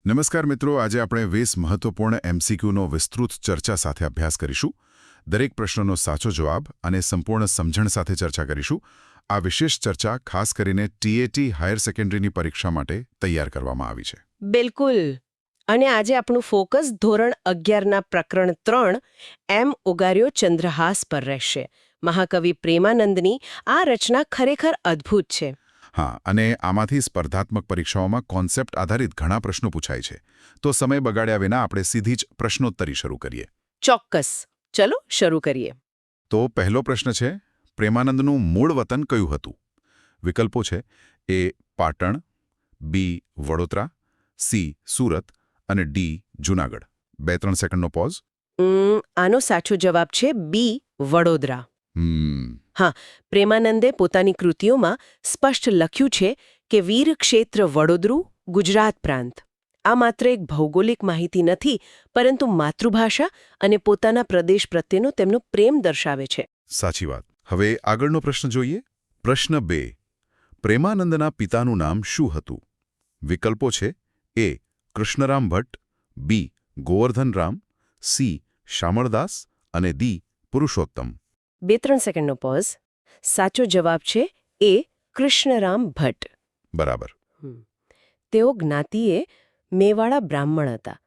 નમસ્કાર મિત્રો, આજે આપણે 20 મહત્વપૂર્ણ એમસીક્યુનો વિસ્તૃત ચર્ચા સાથે અભ્યાસ કરીશું. દરેક પ્રશ્નનો સાચો જવાબ અને સંપૂર્ણ સમજણ સાથે ચર્ચા કરીશું. આ વિશેષ ચર્ચા ખાસ કરીને ટીએટી હાયર સેકન્ડરીની પરીક્ષા માટે તૈયાર કરવામાં આવી છે. બિલકુલ. અને આજે આપણું ફોકસ ધોરણ 11ના પ્રકરણ 3 એમ ઉગાર્યો ચંદ્રહાસ પર રહેશે. મહાકવિ પ્રેમાનંદની આ રચના ખરેખર અદ્ભુત છે. હા, અને આમાંથી સ્પર્ધાત્મક પરીક્ષાઓમાં કોન્સેપ્ટ આધારિત ઘણા પ્રશ્નો પૂછાય છે. તો સમય બગાડ્યા વિના આપણે સીધી જ પ્રશ્નોત્તરી શરૂ કરીએ. ચોક્કસ. ચલો શરૂ કરીએ. તો પહેલો પ્રશ્ન છે, પ્રેમાનંદનું મૂળ વતન કયું હતું? વિકલ્પો છે એ પાટણ, બી વડોદરા, સી સુરત અને ડી જૂનાગઢ. 2-3 સેકન્ડનો પોઝ. આનો સાચો જવાબ છે બી વડોદરા. હા, પ્રેમાનંદે પોતાની કૃતિઓમાં સ્પષ્ટ લખ્યું છે કે વીર ક્ષેત્ર વડોદરું, ગુજરાત પ્રાંત. આ માત્ર એક ભૌગોલિક માહિતી નથી, પરંતુ માતૃભાષા અને પોતાના પ્રદેશ પ્રત્યેનો તેમનો પ્રેમ દર્શાવે છે. સાચી વાત. હવે આગળનો પ્રશ્ન જોઈએ. પ્રશ્ન 2. પ્રેમાનંદના પિતાનું નામ શું હતું? વિકલ્પો છે એ કૃષ્ણરામ ભટ્ટ, બી ગોવર્ધનરામ, સી શામળદાસ અને ડી પુરુષોત્તમ. 2-3 સેકન્ડનો પોઝ. સાચો જવાબ છે એ કૃષ્ણરામ ભટ્ટ. બરાબર. તેઓ જ્ઞાતિએ મેવાડા બ્રાહ્મણ હતા.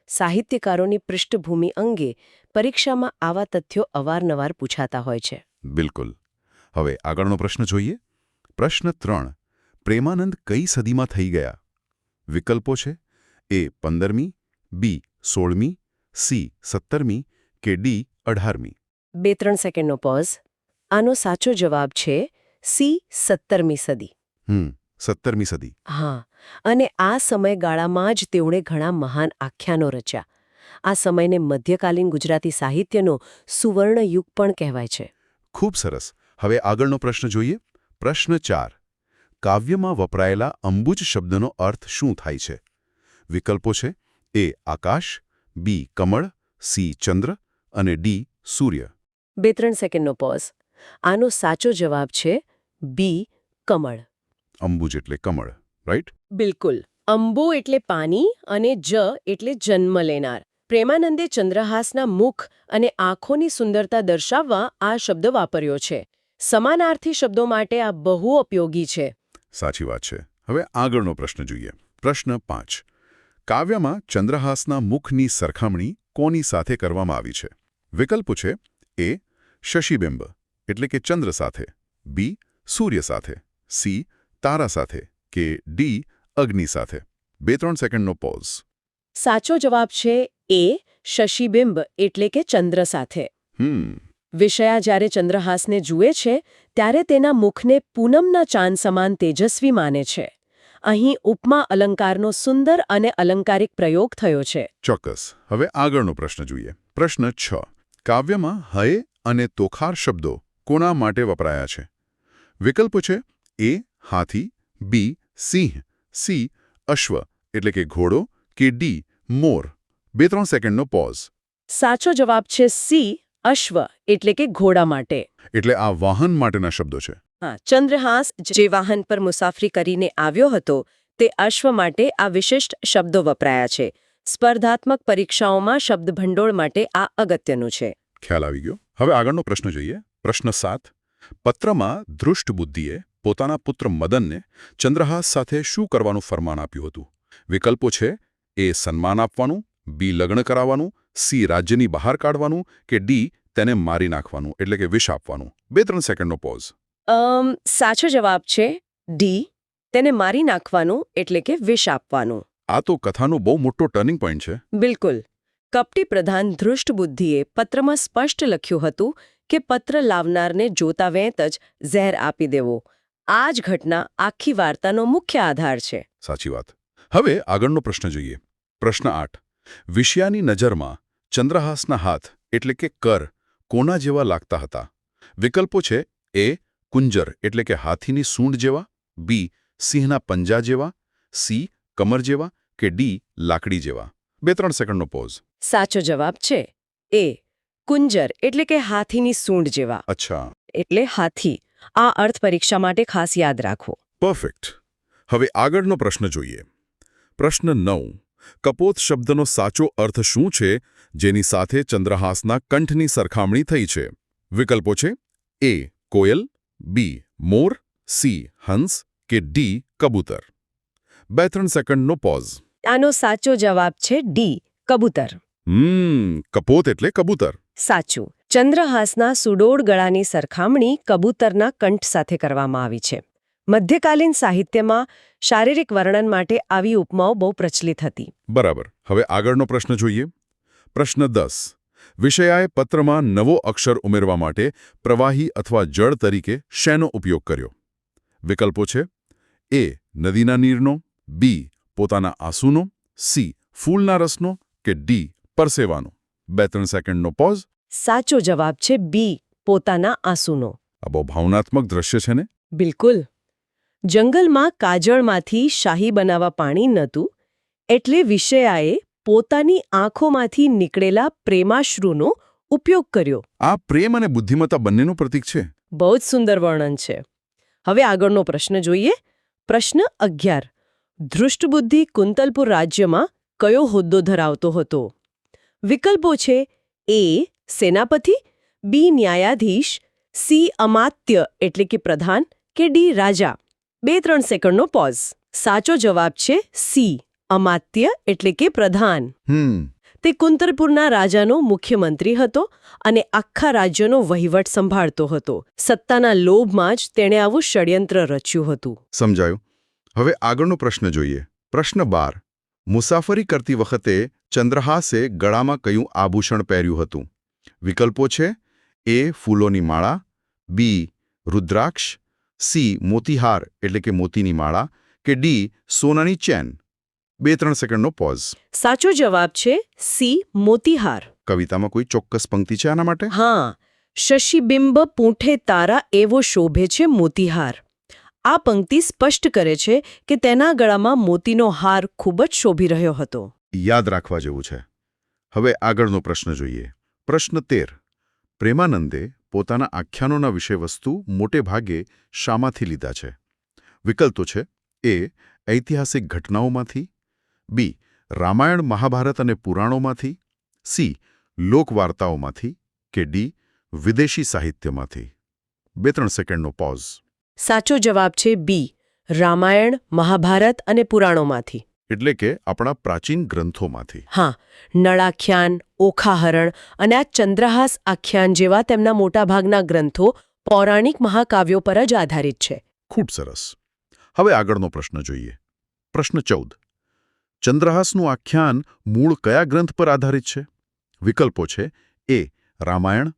સાહિત્યકારોની પૃષ્ઠભૂમિ અંગે પરીક્ષામાં આવા તથ્યો અવારનવાર પૂછાતા હોય છે. બિલકુલ. હવે આગળનો પ્રશ્ન જોઈએ. પ્રશ્ન 3. પ્રેમાનંદ કઈ સદીમાં થઈ ગયા? વિકલ્પો છે એ 15મી, બી 16મી, સી 17મી કે ડી 18મી. 2-3 સેકન્ડનો પોઝ. આનો સાચો જવાબ છે સી 17મી સદી. 17મી સદી. હા, અને આ સમયગાળામાં જ તેમણે ઘણા મહાન આખ્યાનો રચ્યા. આ સમયને મધ્યકાલીન ગુજરાતી સાહિત્યનો સુવર્ણ યુગ પણ કહેવાય છે. ખૂબ સરસ. હવે આગળનો પ્રશ્ન જોઈએ. પ્રશ્ન 4. કાવ્યમાં વપરાયેલા અંબુજ શબ્દનો અર્થ શું થાય છે? વિકલ્પો છે એ આકાશ, બી કમળ, સી ચંદ્ર અને ડી સૂર્ય. 2-3 સેકન્ડનો પોઝ. આનો સાચો જવાબ છે બી કમળ. અંબુજ એટલે કમળ, રાઈટ? બિલકુલ. અંબુ એટલે પાણી અને જ એટલે જન્મ લેનાર. પ્રેમાનંદે ચંદ્રહાસના મુખ અને આંખોની સુંદરતા દર્શાવવા આ શબ્દ વાપર્યો છે. સમાનાર્થી શબ્દો માટે આ બહુ ઉપયોગી છે. સાચી વાત છે. હવે આગળનો પ્રશ્ન જોઈએ. પ્રશ્ન 5. કાવ્યમાં ચંદ્રહાસના મુખની સરખામણી કોની સાથે કરવામાં આવી છે? વિકલ્પો છે એ શશિબિંબ એટલે કે ચંદ્ર સાથે, બી સૂર્ય સાથે, સી તારા સાથે કે ડી અગ્નિ સાથે. 2-3 સેકન્ડનો પોઝ. સાચો જવાબ છે એ શશિબિંબ એટલે કે ચંદ્ર સાથે. વિષયા જ્યારે ચંદ્રહાસને જુએ છે ત્યારે તેના મુખને પૂનમના ચાંદ સમાન તેજસ્વી માને છે. અહીં ઉપમા અલંકારનો સુંદર અને અલંકારિક પ્રયોગ થયો છે. ચોક્કસ. હવે આગળનો પ્રશ્ન જોઈએ. પ્રશ્ન 6. કાવ્યમાં હય અને તોખાર શબ્દો કોના માટે વપરાયા છે? વિકલ્પો છે એ હાથી, બી સિંહ, સી અશ્વ એટલે કે ઘોડો કે ડી મોર. 2-3 સેકન્ડનો પોઝ. સાચો જવાબ છે સી અશ્વ એટલે કે ઘોડા માટે. એટલે આ વાહન માટેના શબ્દો છે. હા, ચંદ્રહાસ જે વાહન પર મુસાફરી કરીને આવ્યો હતો તે અશ્વ માટે આ વિશિષ્ટ શબ્દો વપરાયા છે. સ્પર્ધાત્મક પરીક્ષાઓમાં શબ્દભંડોળ માટે આ અગત્યનું છે. ખ્યાલ આવી ગયો. હવે આગળનો પ્રશ્ન જોઈએ. પ્રશ્ન 7. પત્રમાં ધૃષ્ટ બુદ્ધિએ પોતાના પુત્ર મદનને ચંદ્રહાસ સાથે શું કરવાનું ફરમાન આપ્યું હતું? વિકલ્પો છે એ સન્માન આપવાનું, બી લગ્ન કરાવવાનું, સી રાજ્યની બહાર કાઢવાનું કે ડી તેને મારી નાખવાનું એટલે કે વિષ આપવાનું. 2-3 સેકન્ડનો પોઝ. સાચો જવાબ છે ડી તેને મારી નાખવાનું એટલે કે વિષ આપવાનું. આ તો કથાનો બહુ મોટો ટર્નિંગ પોઈન્ટ છે. બિલકુલ. કપટી પ્રધાન ધૃષ્ટ બુદ્ધિએ પત્રમાં સ્પષ્ટ લખ્યું હતું કે પત્ર લાવનારને જોતા વેંત જ ઝેર આપી દેવો. આ જ ઘટના આખી વાર્તાનો મુખ્ય આધાર છે. સાચી વાત. હવે આગળનો પ્રશ્ન જોઈએ. પ્રશ્ન 8. વિષયાની નજરમાં ચંદ્રહાસના હાથ એટલે કે કર કોના જેવા લાગતા હતા? વિકલ્પો છે એ કુંજર એટલે કે હાથીની સૂંઢ જેવા, બી સિંહના પંજા જેવા, સી કમર જેવા કે ડી લાકડી જેવા. 2-3 સેકન્ડનો પોઝ. સાચો જવાબ છે એ કુંજર એટલે કે હાથીની સૂંઢ જેવા. અચ્છા. એટલે હાથી. આ અર્થ પરીક્ષા માટે ખાસ યાદ રાખવો. પરફેક્ટ. હવે આગળનો પ્રશ્ન જોઈએ. પ્રશ્ન 9. કપોત શબ્દનો સાચો અર્થ શું છે જેની સાથે ચંદ્રહાસના કંઠની સરખામણી થઈ છે? વિકલ્પો છે: એ કોયલ, બી મોર, સી હંસ કે ડી કબૂતર. 2-3 સેકન્ડનો પોઝ. આનો સાચો જવાબ છે ડી કબૂતર. કપોત એટલે કબૂતર. સાચું. ચંદ્રહાસના સુડોળ ગળાની સરખામણી કબૂતરના કંઠ સાથે કરવામાં આવી છે. મધ્યકાલીન સાહિત્યમાં શારીરિક વર્ણન માટે આવી ઉપમાઓ બહુ પ્રચલિત હતી. બરાબર. હવે આગળનો પ્રશ્ન જોઈએ. પ્રશ્ન 10. વિષયાએ પત્રમાં નવો અક્ષર ઉમેરવા માટે પ્રવાહી અથવા જળ તરીકે શેનો ઉપયોગ કર્યો? વિકલ્પો છે: એ નદીના નીરનો, બી પોતાના આંસુનો, સી ફૂલના રસનો કે ડી પરસેવાનો. 2-3 સેકન્ડનો પોઝ. સાચો જવાબ છે બી પોતાના આંસુનો. આ બહુ ભાવનાત્મક દ્રશ્ય છે ને? બિલકુલ. જંગલમાં કાજળમાંથી શાહી બનાવવા પાણી નહોતું, એટલે વિષયાએ પોતાની આંખોમાંથી નીકળેલા પ્રેમાશ્રુનો ઉપયોગ કર્યો. આ પ્રેમ અને બુદ્ધિમત્તા બંનેનું પ્રતીક છે. બહુ જ સુંદર વર્ણન છે. હવે આગળનો પ્રશ્ન જોઈએ. પ્રશ્ન 11. ધૃષ્ટબુદ્ધિ કુંતલપુર રાજ્યમાં કયો હોદ્દો ધરાવતો હતો? વિકલ્પો છે: એ સેનાપતિ, બી ન્યાયાધીશ, સી અમાત્ય એટલે કે પ્રધાન કે ડી રાજા. 2-3 સેકન્ડનો પોઝ. સાચો જવાબ છે સી અમાત્ય એટલે કે પ્રધાન. તે કુંતલપુરના રાજાનો મુખ્યમંત્રી હતો અને આખા રાજ્યનો વહીવટ સંભાળતો હતો. સત્તાના લોભમાં જ તેણે આવું ષડયંત્ર રચ્યું હતું. સમજાયું. હવે આગળનો પ્રશ્ન જોઈએ. પ્રશ્ન 12. મુસાફરી કરતી વખતે ચંદ્રહાસે ગળામાં કયું આભૂષણ પહેર્યું હતું? વિકલ્પો છે: એ ફૂલોની માળા, બી રુદ્રાક્ષ, સી મોતીહાર એટલે કે મોતીની માળા કે ડી સોનાની ચેન. 2-3 સેકન્ડનો પોઝ. સાચો જવાબ છે સી મોતીહાર. કવિતામાં કોઈ ચોક્કસ પંક્તિ છે આના માટે? હા. શશિબિંબ પૂંઠે તારા એવો શોભે છે મોતીહાર. આ પંક્તિ સ્પષ્ટ કરે છે કે તેના ગળામાં મોતીનો હાર ખૂબ જ શોભી રહ્યો હતો. યાદ રાખવા જેવું છે. હવે આગળનો પ્રશ્ન જોઈએ. પ્રશ્ન 13. પ્રેમાનંદે પોતાના આખ્યાનોના વિષયવસ્તુ મોટે ભાગે શામાંથી લીધા છે? વિકલ્પો છે: એ ઐતિહાસિક ઘટનાઓમાંથી, બી રામાયણ મહાભારત અને પુરાણોમાંથી, સી લોકવાર્તાઓમાંથી કે ડી વિદેશી સાહિત્યમાંથી. 2-3 સેકન્ડનો પોઝ. સાચો જવાબ છે બી રામાયણ મહાભારત અને પુરાણોમાંથી. એટલે કે આપણા પ્રાચીન ગ્રંથોમાંથી. હા. નળાખ્યાન, ઓખાહરણ અને આ ચંદ્રહાસ આખ્યાન જેવા તેમના મોટાભાગના ગ્રંથો પૌરાણિક મહાકાવ્યો પર જ આધારિત છે. ખૂબ સરસ. હવે આગળનો પ્રશ્ન જોઈએ. પ્રશ્ન 14. ચંદ્રહાસનું આખ્યાન મૂળ કયા ગ્રંથ પર આધારિત છે? વિકલ્પો છે: એ રામાયણ,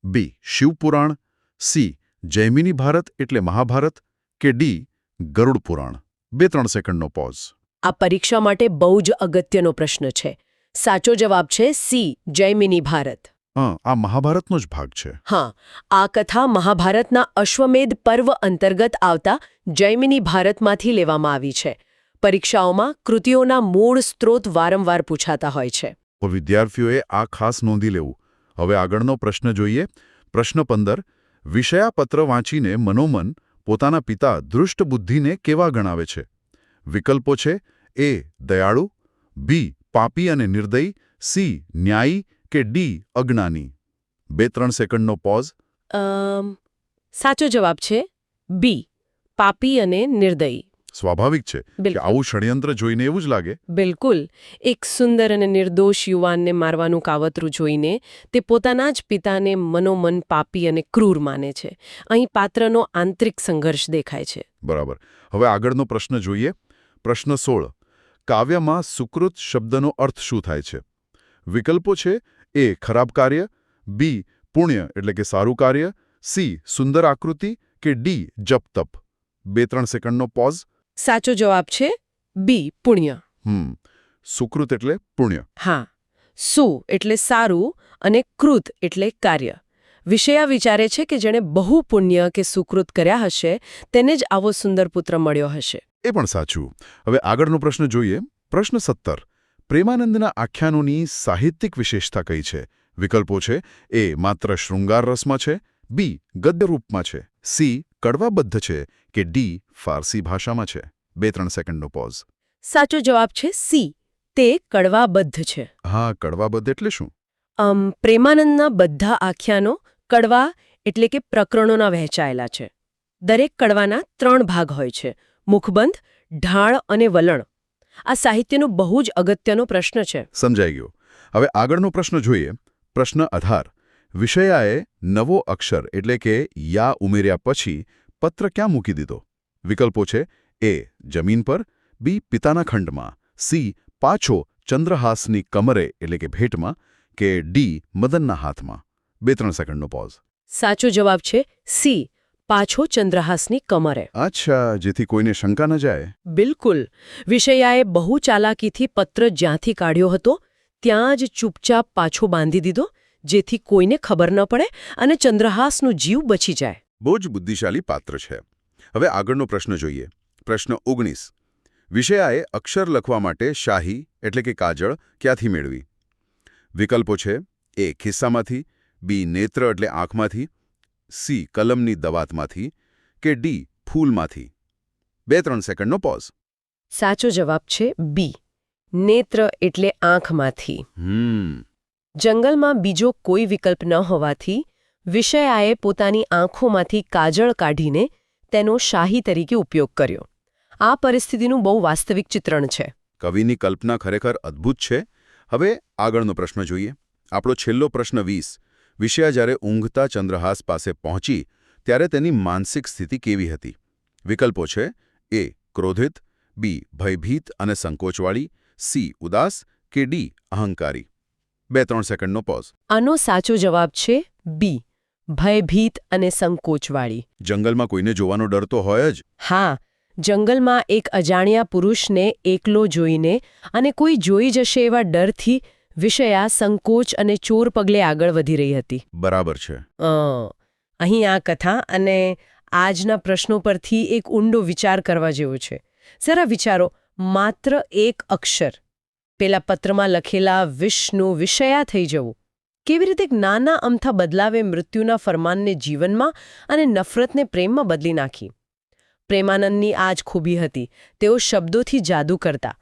બી શિવપુરાણ, સી જૈમિની ભારત એટલે મહાભારત કે ડી ગરુડ પુરાણ. 2-3 સેકન્ડનો પોઝ. આ પરીક્ષા માટે બહુ જ અગત્યનો પ્રશ્ન છે. સાચો જવાબ છે સી જૈમિની ભારત. આ મહાભારતનો જ ભાગ છે. હા. આ કથા મહાભારતના અશ્વમેધ પર્વ અંતર્ગત આવતા જૈમિની ભારતમાંથી લેવામાં આવી છે. પરીક્ષાઓમાં કૃતિઓના મૂળ સ્ત્રોત વારંવાર પૂછાતા હોય છે. તો વિદ્યાર્થીઓએ આ ખાસ નોંધી લેવું. હવે આગળનો પ્રશ્ન જોઈએ. પ્રશ્ન 15. વિષયાપત્ર વાંચીને મનોમન પોતાના પિતા ધૃષ્ટબુદ્ધિને કેવા ગણાવે છે? વિકલ્પો છે: એ દયાળુ, બી પાપી અને નિર્દયી, સી ન્યાયી કે ડી અજ્ઞાની. 2-3 સેકન્ડનો પોઝ. સાચો જવાબ છે બી પાપી અને નિર્દયી. સ્વાભાવિક છે કે આવું ષડયંત્ર જોઈને એવું જ લાગે. બિલકુલ. એક સુંદર અને નિર્દોષ યુવાનને મારવાનું કાવતરું જોઈને તે પોતાના જ પિતાને મનોમન પાપી અને ક્રૂર માને છે. અહીં પાત્રનો આંતરિક સંઘર્ષ દેખાય છે. બરાબર. હવે આગળનો પ્રશ્ન જોઈએ. પ્રશ્ન 16. કાવ્યમાં સુકૃત શબ્દનો અર્થ શું થાય છે? વિકલ્પો છે: એ ખરાબ કાર્ય, બી પુણ્ય એટલે કે સારું કાર્ય, સી સુંદર આકૃતિ કે ડી જપ તપ. 2-3 સેકન્ડનો પોઝ. સાચો જવાબ છે બી પુણ્ય. સુકૃત એટલે પુણ્ય. હા. સુ એટલે સારું અને કૃત એટલે કાર્ય. વિષયા વિચારે છે કે જેણે બહુ પુણ્ય કે સુકૃત કર્યા હશે તેને જ આવો સુંદર પુત્ર મળ્યો હશે. એ પણ સાચું. હવે આગળનો પ્રશ્ન જોઈએ. પ્રશ્ન 17. પ્રેમાનંદના આખ્યાનોની સાહિત્યિક વિશેષતા કઈ છે? વિકલ્પો છે: એ માત્ર શૃંગાર રસમાં છે, બી ગદ્ય રૂપમાં છે, સી કડવાબદ્ધ છે કે ડી ફારસી ભાષામાં છે. 2-3 સેકન્ડનો પોઝ. સાચો જવાબ છે સી તે કડવાબદ્ધ છે. હા, કડવાબદ્ધ એટલે શું? પ્રેમાનંદના બધા આખ્યાનો કડવા એટલે કે પ્રકરણોના વહેંચાયેલા છે. દરેક કડવાના 3 ભાગ હોય છે: મુખબંધ, ઢાળ અને વલણ. આ સાહિત્યનો બહુ જ અગત્યનો પ્રશ્ન છે. સમજાઈ ગયો. હવે આગળનો પ્રશ્ન જોઈએ. પ્રશ્ન 18. વિષયાએ નવો અક્ષર એટલે કે યા ઉમેર્યા પછી પત્ર ક્યાં મૂકી દીધો? વિકલ્પો છે: એ. જમીન પર, બી. પિતાના ખંડમાં, સી. પાછો ચંદ્રહાસની કમરે એટલે કે ભેટમાં, કે ડી. મદનના હાથમાં. 2-3 સેકન્ડનો પોઝ. સાચો જવાબ છે સી, પાછો ચંદ્રહાસની કમરે. અચ્છા, જેથી કોઈને શંકા ન જાય. બિલકુલ. વિષયાએ બહુ ચાલાકીથી પત્ર જ્યાંથી કાઢ્યો હતો ત્યાં જ ચૂપચાપ પાછો બાંધી દીધો, જેથી કોઈને ખબર ન પડે અને ચંદ્રહાસનો જીવ બચી જાય. બહુ જ બુદ્ધિશાળી પાત્ર છે. હવે આગળનો પ્રશ્ન જોઈએ. પ્રશ્ન 19. વિષયાએ અક્ષર લખવા માટે શાહી એટલે કે કાજળ ક્યાંથી મેળવી? વિકલ્પો છે: એ. ખિસ્સામાંથી, બી. નેત્ર એટલે આંખમાંથી, સી. કલમની દવાતમાંથી, કે ડી. ફૂલમાંથી. 2-3 સેકન્ડનો પોઝ. સાચો જવાબ છે બી, નેત્ર એટલે આંખમાંથી. જંગલમાં બીજો કોઈ વિકલ્પ ન હોવાથી વિષયાએ પોતાની આંખોમાંથી કાજળ કાઢીને તેનો શાહી તરીકે ઉપયોગ કર્યો. આ પરિસ્થિતિનું બહુ વાસ્તવિક ચિત્રણ છે. કવિની કલ્પના ખરેખર અદ્ભુત છે. હવે આગળનો પ્રશ્ન જોઈએ. આપણો છેલ્લો પ્રશ્ન 20. વિષયા જ્યારે ઊંઘતા ચંદ્રહાસ પાસે પહોંચી ત્યારે તેની માનસિક સ્થિતિ કેવી હતી? વિકલ્પો છે: એ. ક્રોધિત, બી. ભયભીત અને સંકોચવાળી, સી. ઉદાસ, કે ડી. અહંકારી. 2-3 સેકન્ડનો પોઝ. આનો સાચો જવાબ છે બી, ભયભીત અને સંકોચવાળી. જંગલમાં કોઈને જોવાનો ડર તો હોય જ. હા, જંગલમાં એક અજાણ્યા પુરુષને એકલો જોઈને અને કોઈ જોઈ જશે એવા ડરથી વિષયા સંકોચ અને ચોર પગલે આગળ વધી રહી હતી. બરાબર છે. અહીં આ કથા અને આજના પ્રશ્નો પરથી એક ઊંડો વિચાર કરવા જેવો છે. જરા વિચારો, માત્ર એક અક્ષર, પેલા પત્રમાં લખેલા વિષ્ણુ વિષયા થઈ જવું, કેવી રીતે એક નાના અમથા બદલાવે મૃત્યુના ફરમાનને જીવનમાં અને નફરતને પ્રેમમાં બદલી નાખી. પ્રેમાનંદની આ જ ખૂબી હતી. તેઓ શબ્દોથી જાદુ કરતા.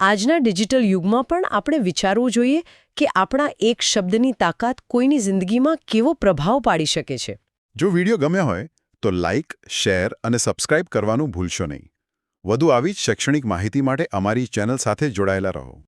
આજના ડિજિટલ યુગમાં પણ આપણે વિચારવું જોઈએ કે આપણા એક શબ્દની તાકાત કોઈની જિંદગીમાં કેવો પ્રભાવ પાડી શકે છે. જો વિડીયો ગમ્યો હોય તો લાઇક, શેર અને સબસ્ક્રાઇબ કરવાનું ભૂલશો નહીં. વધુ આવી જ શૈક્ષણિક માહિતી માટે અમારી ચેનલ સાથે જોડાયેલા રહો.